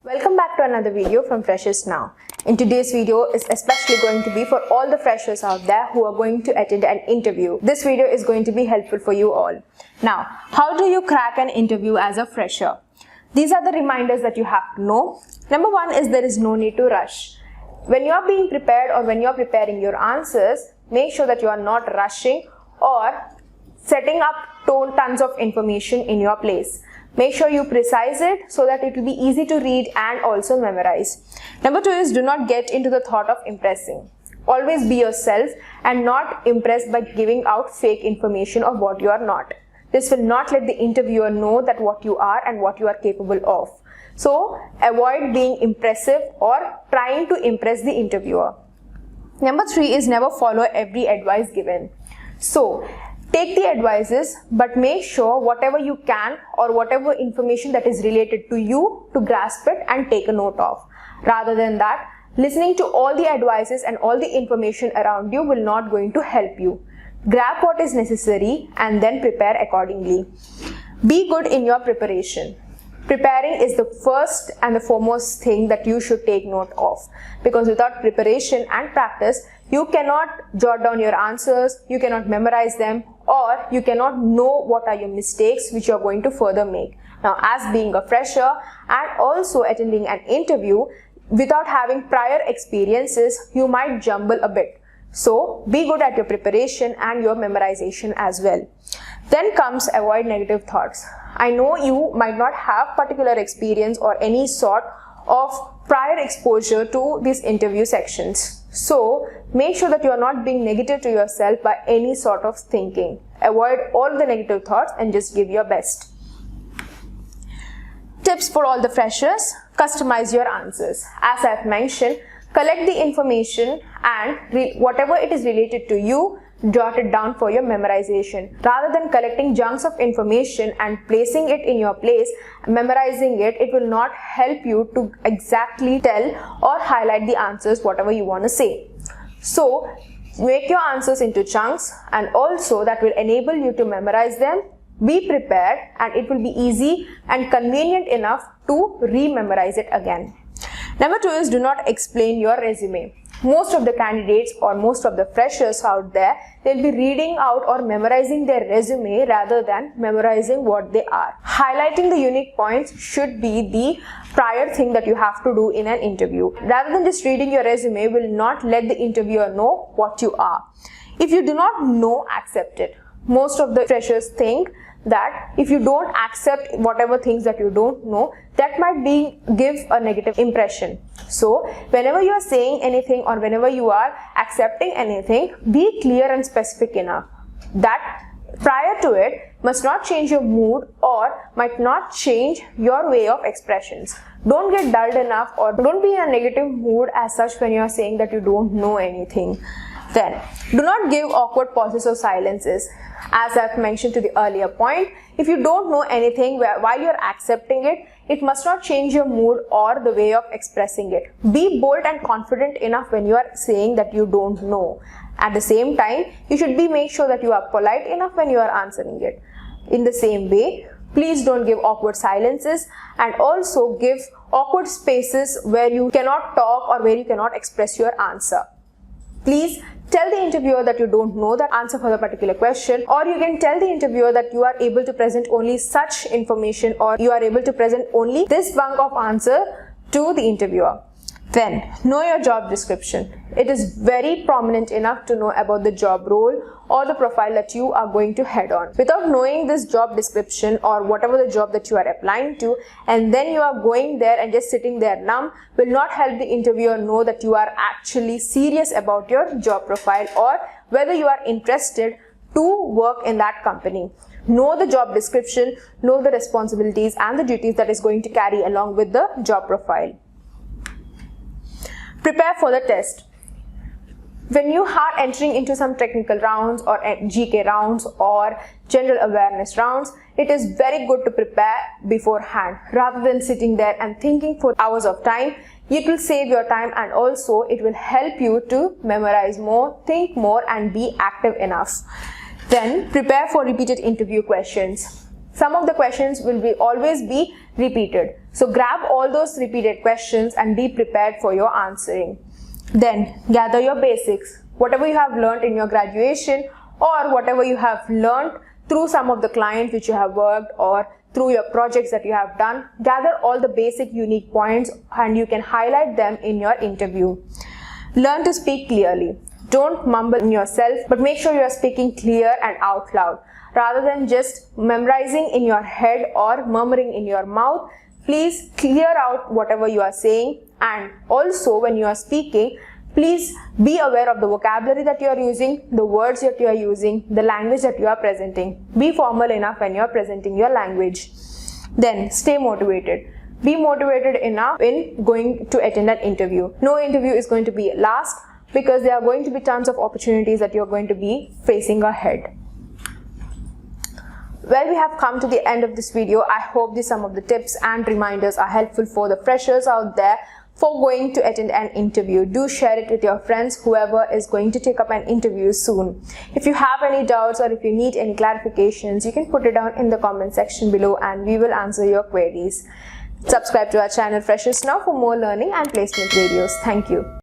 Welcome back to another video from Freshers Now. In today's video is especially going to be for all the freshers out there who are going to attend an interview. This video is going to be helpful for you all. Now, how do you crack an interview as a fresher? These are the reminders that you have to know. Number one is there is no need to rush. When you are being prepared or when you are preparing your answers, make sure that you are not rushing or setting up tons of information in your place. Make sure you precise it so that it will be easy to read and also memorize. Number two is do not get into the thought of impressing. Always be yourself and not impressed by giving out fake information of what you are not. This will not let the interviewer know that what you are and what you are capable of. So avoid being impressive or trying to impress the interviewer. Number three is never follow every advice given. So take the advices, but make sure whatever you can or whatever information that is related to you to grasp it and take a note of. Rather than that, listening to all the advices and all the information around you will not going to help you. Grab what is necessary and then prepare accordingly. Be good in your preparation. Preparing is the first and the foremost thing that you should take note of, because without preparation and practice, you cannot jot down your answers, you cannot memorize them, or you cannot know what are your mistakes which you are going to further make. Now, as being a fresher and also attending an interview, without having prior experiences, you might jumble a bit. So, be good at your preparation and your memorization as well. Then comes avoid negative thoughts. I know you might not have particular experience or any sort of prior exposure to these interview sections. So, make sure that you are not being negative to yourself by any sort of thinking. Avoid all the negative thoughts and just give your best. Tips for all the freshers: customize your answers. As I have mentioned, collect the information and whatever it is related to you, jot it down for your memorization. Rather than collecting chunks of information and placing it in your place, memorizing it, it will not help you to exactly tell or highlight the answers whatever you want to say. So, make your answers into chunks, and also that will enable you to memorize them. Be prepared and it will be easy and convenient enough to re-memorize it again. Number two is do not explain your resume. Most of the candidates or most of the freshers out there, they'll be reading out or memorizing their resume rather than memorizing what they are. Highlighting the unique points should be the prior thing that you have to do in an interview. Rather than just reading your resume will not let the interviewer know what you are. If you do not know, accept it. Most of the freshers think that if you don't accept whatever things that you don't know, that might give a negative impression. So whenever you are saying anything or whenever you are accepting anything, be clear and specific enough that prior to it must not change your mood or might not change your way of expressions. Don't get dulled enough or don't be in a negative mood as such when you are saying that you don't know anything. Then, do not give awkward pauses or silences. As I've mentioned to the earlier point, if you don't know anything while you're accepting it, it must not change your mood or the way of expressing it. Be bold and confident enough when you are saying that you don't know. At the same time, you should make sure that you are polite enough when you are answering it. In the same way, please don't give awkward silences and also give awkward spaces where you cannot talk or where you cannot express your answer. Please tell the interviewer that you don't know the answer for the particular question, or you can tell the interviewer that you are able to present only such information or you are able to present only this bunk of answer to the interviewer. Then, know your job description. It is very prominent enough to know about the job role or the profile that you are going to head on. Without knowing this job description or whatever the job that you are applying to, and then you are going there and just sitting there numb, will not help the interviewer know that you are actually serious about your job profile or whether you are interested to work in that company. Know the job description, know the responsibilities and the duties that is going to carry along with the job profile. Prepare for the test. When you are entering into some technical rounds or GK rounds or general awareness rounds, it is very good to prepare beforehand rather than sitting there and thinking for hours of time. It will save your time and also it will help you to memorize more, think more and be active enough. Then prepare for repeated interview questions. Some of the questions will always be repeated. So grab all those repeated questions and be prepared for your answering. Then gather your basics. Whatever you have learned in your graduation or whatever you have learned through some of the clients which you have worked or through your projects that you have done, gather all the basic unique points and you can highlight them in your interview. Learn to speak clearly. Don't mumble in yourself, but make sure you are speaking clear and out loud. Rather than just memorizing in your head or murmuring in your mouth, please clear out whatever you are saying, and also when you are speaking, please be aware of the vocabulary that you are using, the words that you are using, the language that you are presenting. Be formal enough when you are presenting your language. Then stay motivated. Be motivated enough in going to attend an interview. No interview is going to be last because there are going to be tons of opportunities that you are going to be facing ahead. Well, we have come to the end of this video. I hope some of the tips and reminders are helpful for the freshers out there for going to attend an interview. Do share it with your friends, whoever is going to take up an interview soon. If you have any doubts or if you need any clarifications, you can put it down in the comment section below and we will answer your queries. Subscribe to our channel Freshers Now for more learning and placement videos. Thank you.